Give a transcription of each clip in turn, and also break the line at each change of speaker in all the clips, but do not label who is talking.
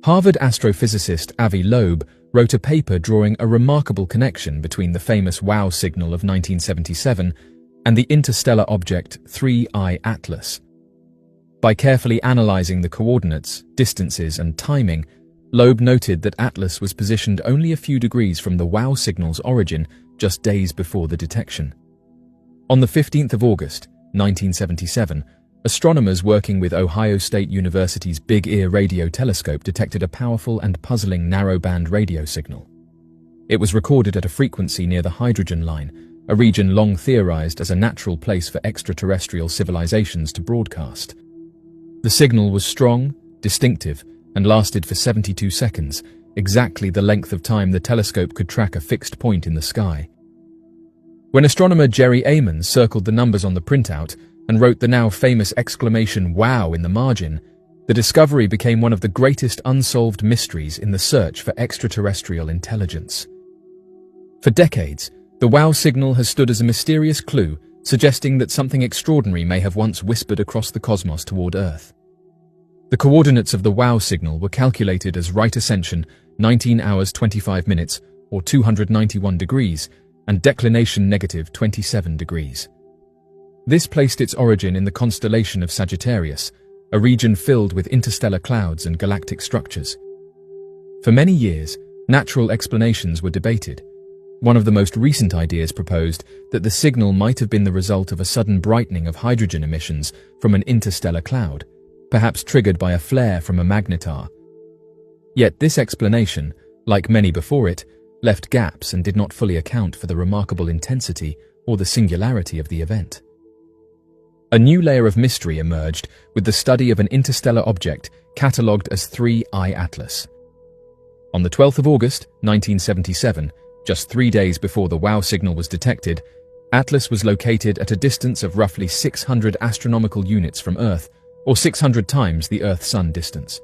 Harvard astrophysicist Avi Loeb wrote a paper drawing a remarkable connection between the famous WOW signal of 1977 and the interstellar object 3I Atlas. By carefully analyzing the coordinates, distances, and timing, Loeb noted that Atlas was positioned only a few degrees from the WOW signal's origin just days before the detection. On the 15th of August, 1977, astronomers working with Ohio State University's Big Ear radio telescope detected a powerful and puzzling narrowband radio signal. It was recorded at a frequency near the hydrogen line, a region long theorized as a natural place for extraterrestrial civilizations to broadcast. The signal was strong, distinctive, and lasted for 72 seconds, exactly the length of time the telescope could track a fixed point in the sky. When astronomer Jerry Amon circled the numbers on the printout and wrote the now famous exclamation "Wow" in the margin, the discovery became one of the greatest unsolved mysteries in the search for extraterrestrial intelligence. For decades, the WOW signal has stood as a mysterious clue, suggesting that something extraordinary may have once whispered across the cosmos toward Earth. The coordinates of the WOW signal were calculated as right ascension 19 hours 25 minutes or 291 degrees and declination negative 27 degrees. This placed its origin in the constellation of Sagittarius, a region filled with interstellar clouds and galactic structures. For many years, natural explanations were debated. One of the most recent ideas proposed that the signal might have been the result of a sudden brightening of hydrogen emissions from an interstellar cloud, perhaps triggered by a flare from a magnetar. Yet this explanation, like many before it, left gaps and did not fully account for the remarkable intensity or the singularity of the event. A new layer of mystery emerged with the study of an interstellar object catalogued as 3I Atlas. On the 12th of August, 1977, just 3 days before the WOW signal was detected, Atlas was located at a distance of roughly 600 astronomical units from Earth, or 600 times the Earth-Sun distance.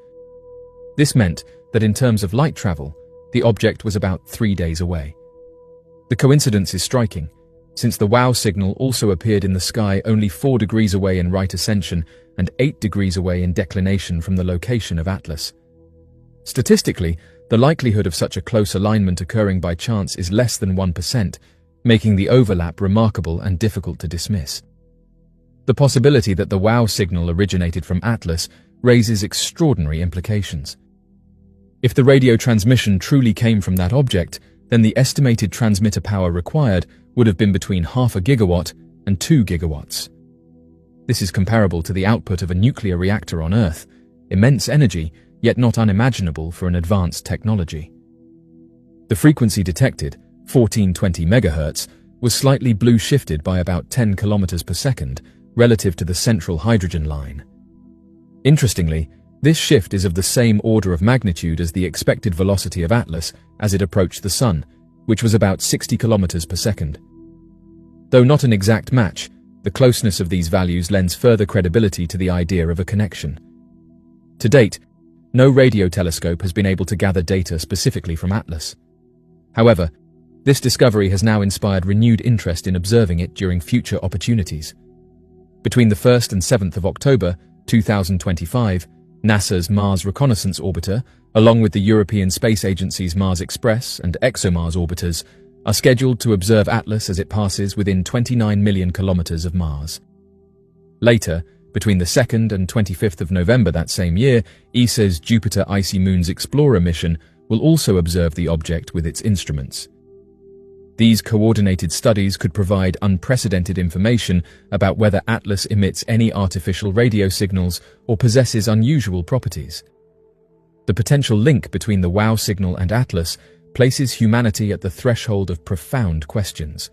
This meant that in terms of light travel, the object was about 3 days away. The coincidence is striking, since the WOW signal also appeared in the sky only 4 degrees away in right ascension and 8 degrees away in declination from the location of Atlas. Statistically, the likelihood of such a close alignment occurring by chance is less than 1%, making the overlap remarkable and difficult to dismiss. The possibility that the WOW signal originated from Atlas raises extraordinary implications. If the radio transmission truly came from that object, then the estimated transmitter power required would have been between 0.5 gigawatt and 2 gigawatts. This is comparable to the output of a nuclear reactor on Earth, immense energy, yet not unimaginable for an advanced technology. The frequency detected, 1420 MHz, was slightly blue shifted by about 10 kilometers per second relative to the central hydrogen line. Interestingly, this shift is of the same order of magnitude as the expected velocity of Atlas as it approached the Sun, which was about 60 kilometers per second. Though not an exact match, the closeness of these values lends further credibility to the idea of a connection. To date, no radio telescope has been able to gather data specifically from Atlas. However, this discovery has now inspired renewed interest in observing it during future opportunities. Between the 1st and 7th of October 2025, NASA's Mars Reconnaissance Orbiter, along with the European Space Agency's Mars Express and ExoMars orbiters, are scheduled to observe Atlas as it passes within 29 million kilometers of Mars. Later, between the 2nd and 25th of November that same year, ESA's Jupiter Icy Moons Explorer mission will also observe the object with its instruments. These coordinated studies could provide unprecedented information about whether Atlas emits any artificial radio signals or possesses unusual properties. The potential link between the WOW signal and Atlas places humanity at the threshold of profound questions.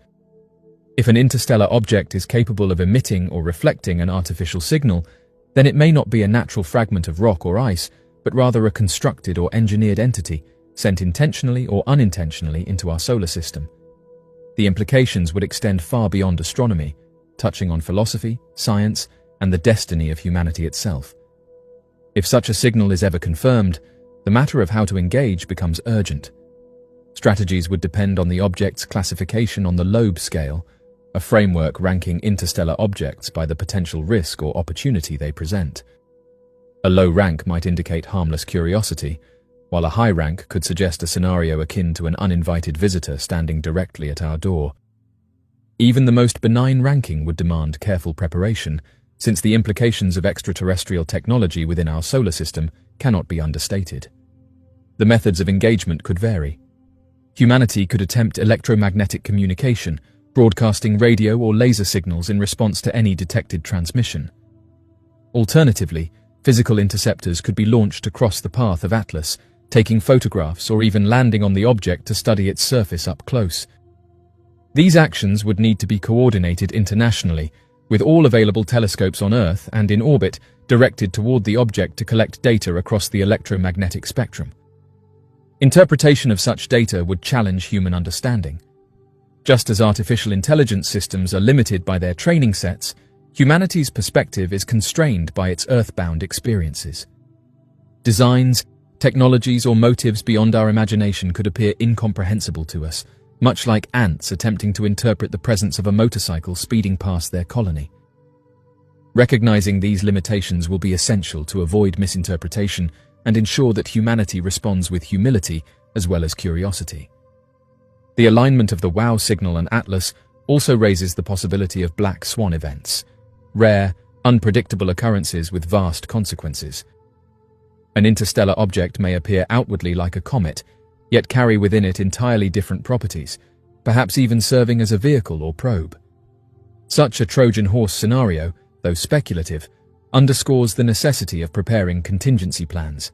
If an interstellar object is capable of emitting or reflecting an artificial signal, then it may not be a natural fragment of rock or ice, but rather a constructed or engineered entity sent intentionally or unintentionally into our solar system. The implications would extend far beyond astronomy, touching on philosophy, science, and the destiny of humanity itself. If such a signal is ever confirmed, the matter of how to engage becomes urgent. Strategies would depend on the object's classification on the Loeb scale, a framework ranking interstellar objects by the potential risk or opportunity they present. A low rank might indicate harmless curiosity, while a high rank could suggest a scenario akin to an uninvited visitor standing directly at our door. Even the most benign ranking would demand careful preparation, since the implications of extraterrestrial technology within our solar system cannot be understated. The methods of engagement could vary. Humanity could attempt electromagnetic communication, broadcasting radio or laser signals in response to any detected transmission. Alternatively, physical interceptors could be launched across the path of Atlas, taking photographs or even landing on the object to study its surface up close. These actions would need to be coordinated internationally, with all available telescopes on Earth and in orbit directed toward the object to collect data across the electromagnetic spectrum. Interpretation of such data would challenge human understanding. Just as artificial intelligence systems are limited by their training sets, humanity's perspective is constrained by its earthbound experiences. Designs, technologies, or motives beyond our imagination could appear incomprehensible to us, much like ants attempting to interpret the presence of a motorcycle speeding past their colony. Recognizing these limitations will be essential to avoid misinterpretation and ensure that humanity responds with humility as well as curiosity. The alignment of the WOW signal and Atlas also raises the possibility of black swan events, rare, unpredictable occurrences with vast consequences. An interstellar object may appear outwardly like a comet, yet carry within it entirely different properties, perhaps even serving as a vehicle or probe. Such a Trojan horse scenario, though speculative, underscores the necessity of preparing contingency plans.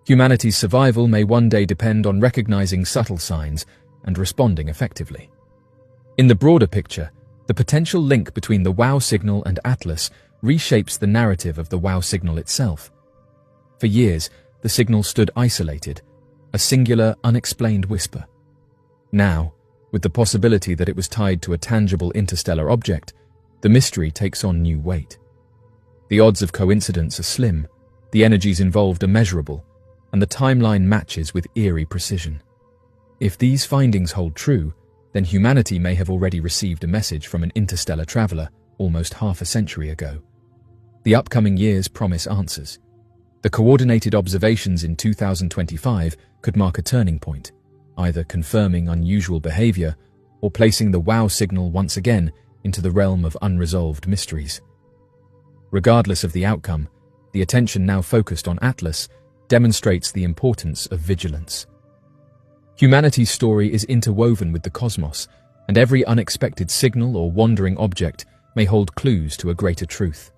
Humanity's survival may one day depend on recognizing subtle signs and responding effectively. In the broader picture, the potential link between the WOW signal and Atlas reshapes the narrative of the WOW signal itself. For years, the signal stood isolated, a singular, unexplained whisper. Now, with the possibility that it was tied to a tangible interstellar object, the mystery takes on new weight. The odds of coincidence are slim, the energies involved are measurable, and the timeline matches with eerie precision. If these findings hold true, then humanity may have already received a message from an interstellar traveler almost half a century ago. The upcoming years promise answers. The coordinated observations in 2025 could mark a turning point, either confirming unusual behavior or placing the WOW signal once again into the realm of unresolved mysteries. Regardless of the outcome, the attention now focused on Atlas demonstrates the importance of vigilance. Humanity's story is interwoven with the cosmos, and every unexpected signal or wandering object may hold clues to a greater truth.